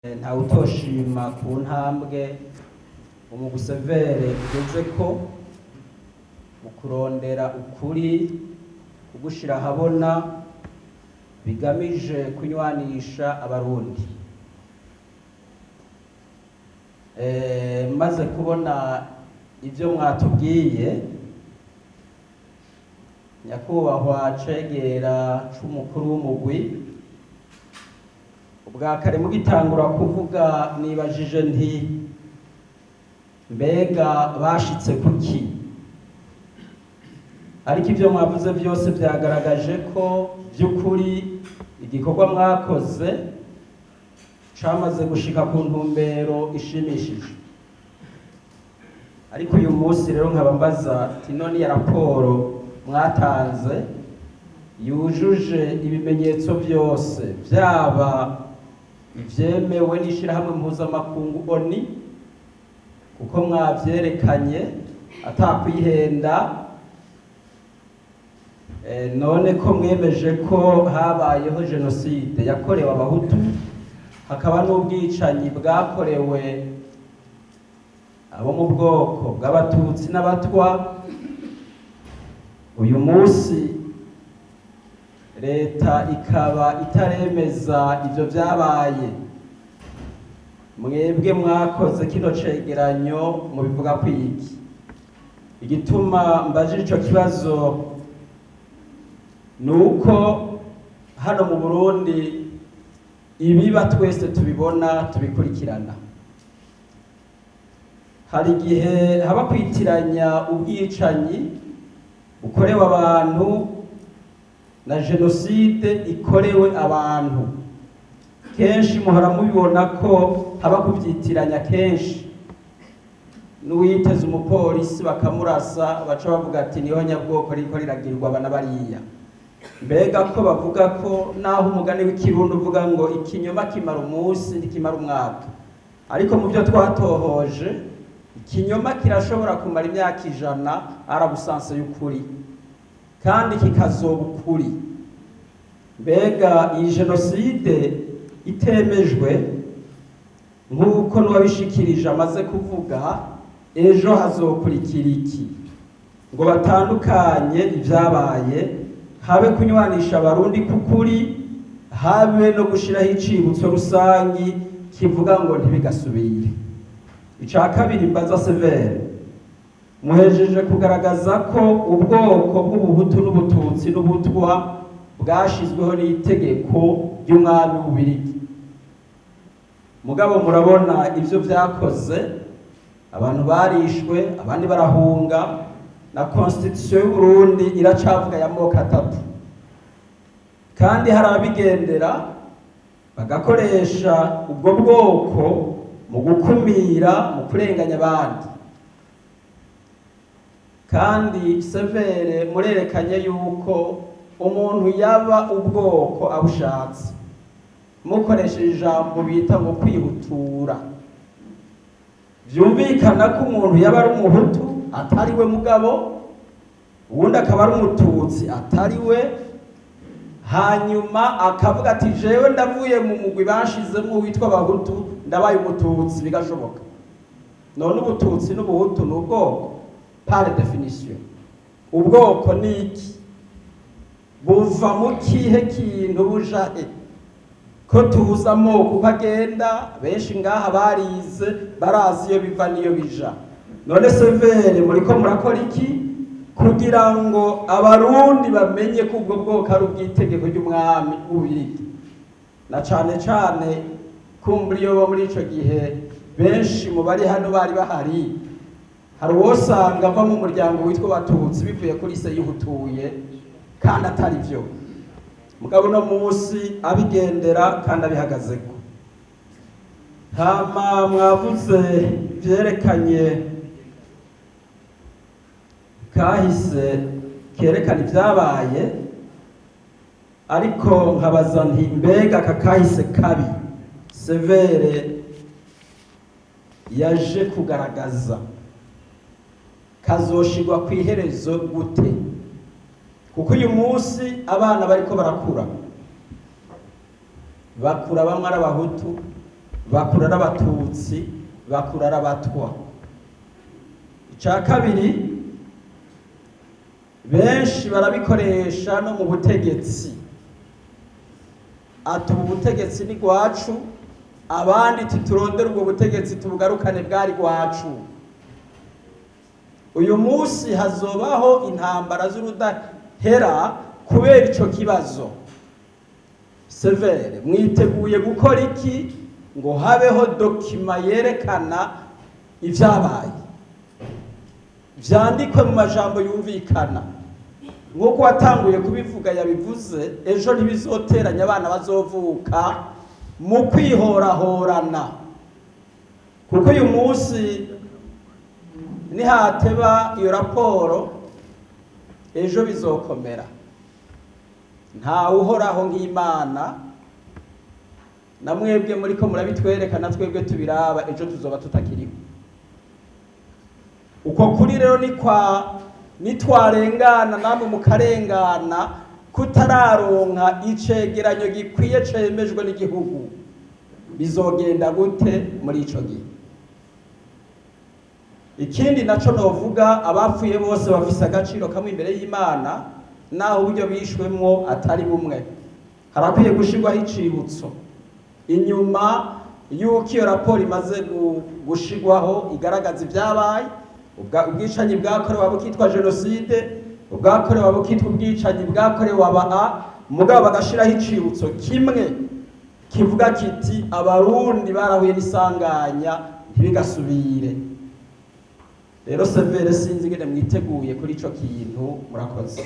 ntawutoshima ku ntambwe umugusevere ugeze ko mu kurondera ukuri kugushira ahabona bigamije kunywanisha abarundi. Maze kubona ivyo mwatubwiye nyakubahwa cegera c'umukuru w'umugwi, ubwa kare mugitangura kuvuga nibajije nti mbega bashitse kuki, ariko ivyo mwavuze vyose vyagaragaje ko vy'ukuri igikorwa mwakoze camaze gushika ku ntumbero ishimishije. Ariko uyu munsi rero nkaba mbaza ati none ya raporo mwatanze yujuje ibimenyetso vyose, vyaba ivyemewe n'ishirahamwe mpuzamakungu ONU kuko mwavyerekanye atakwihenda, none ko mwemeje ko habayeho jenoside yakorewe abahutu, hakaba n'ubwicanyi bwakorewe abo mu bwoko bw'abatutsi n'abatwa. Uyu munsi leta ikaba itaremeza ivyo vyabaye. Mwebwe mwakoze kino cegeranyo mubivuga kwiki? Igituma mbajije ico kibazo nuko hano mu Burundi ibiba twese tubibona tubikurikirana. Hari igihe haba kwitiranya ubwicanyi bukorewe abantu na jenoside ikorewe abantu. Kenshi muhora mubibona ko haba kuvyitiranya kenshi, n'uwiteze umupolisi bakamurasa baca bavuga ati niho nyabwoko riko riragirwa abana bariya. Mbega ko bavuga ko naho umugani w'ikirundi uvuga ngo ikinyoma kimara umunsi ntikimara umwaka, ariko mu byo twatohoje ikinyoma kirashobora kumara imyaka 100 arabusanse y'ukuri kandi kikazoba ukuri. Mbega iyi jenoside itemejwe nk'uko n'uwabishikirije amaze kuvuga, ejo hazokurikira iki ngo batandukanye ivyabaye, habe kunywanisha abarundi kukuri, habe no gushiraho icibutso rusangi kivuga ngo ntibigasubire. Ica kabiri mbaza Severe, muhejeje kugaragaza ko ubwoko bw'ubuhutu n'ubututsi n'ubutwa bwashizweho n'itegeko ry'umwami w'Ububirigi. Mugabo murabona ivyo vyakoze, abantu barishwe, abandi barahunga, na constitution y'u Burundi iracavuga ya moko 3, kandi hari abigendera bagakoresha ubwo bwoko mu gukumira, mu kurenganya abandi. Kandi Severe murerekanye yuko umuntu yaba ubwoko abushatse mukoresheje ijambo bita ngo kwihutura. Vyumvikana ko umuntu yaba ari umuhutu atari we mugabo, uwundi akaba ari umututsi atari we, hanyuma akavuga ati jewe ndavuye mu mugwi bashizemo witwa abahutu ndabaye umututsi, bigashoboka. None ubututsi n'ubuhutu ni ubwoko par definition. Ubwoko ni iki? Buva mu kihe kintu buja he? Ko tuzi amoko uko agenda, benshi ngaha barize barazi iyo biva niyo bija. None Severe muriko murakora iki kugira ngo abarundi bamenye ko ubwo bwoko ari ubw'itegeko ry'umwami w'Ububirigi? Na cane cane kumbura iyo bo muri ico gihe benshi mu bari hano bari bahari, hari uwosanga ava mu muryango witwa Batutsi bivuye kuri se yihutuye kandi atari vyo. Mugabo no munsi abigendera kandi abihagazeko. Hama mwavuze vyerekanye kahise kerekana ivyabaye, ariko nkabaza nti mbega aka kahise kabi Severe yaje kugaragaza kazoshirwa kw'iherezo gute? Kuko uyu munsi abana bariko barakura, bakura bamwe ari abahutu, bakura ari abatutsi, bakura ari abatwa. Icya kabiri, benshi barabikoresha no mu butegetsi, ati ubu butegetsi ni rwacu, abandi tuturondera ubwo butegetsi tubugarukane bwari rwacu. Uyu munsi hazobaho intambara z'urudahera kubera ico kibazo. Severe, mwiteguye gukora iki ngo habeho dokima yerekana ivyabaye, vyandikwe mu majambo yumvikana, nk'uko watanguye kubivuga yabivuze, ejo ntibizoteranya abana bazovuka mu kwihorahorana, kuko uyu munsi nihateba iyo raporo ejo bizokomera. Ntawe uhoraho nk'Imana, na mwebwe muriko murabitwereka na twebwe tubiraba, ejo tuzoba tutakiriho. Uko kuri rero nitwarengana namwe mukarengana, kutararonka icegeranyo gikwiye cemejwe n'igihugu, bizogenda gute muri ico gihe? Ikindi naco novuga, abapfuye bose bafise agaciro kamwe imbere y'Imana, naho uburyo bishwemwo atari bumwe. Harakwiye gushirwaho icibutso inyuma y'uko iyo raporo imaze gushirwaho igaragaza ivyabaye, ubwicanyi bwakorewe abo kitwa jenoside, ubwakorewe abo kitwa ubwicanyi bwakorewe aba, mugabo bagashiraho icibutso kimwe kivuga kiti abarundi barahuye n'isanganya ntibigasubire. Rero Severe, sinzi ingene mwiteguye kuri ico kintu. Murakoze.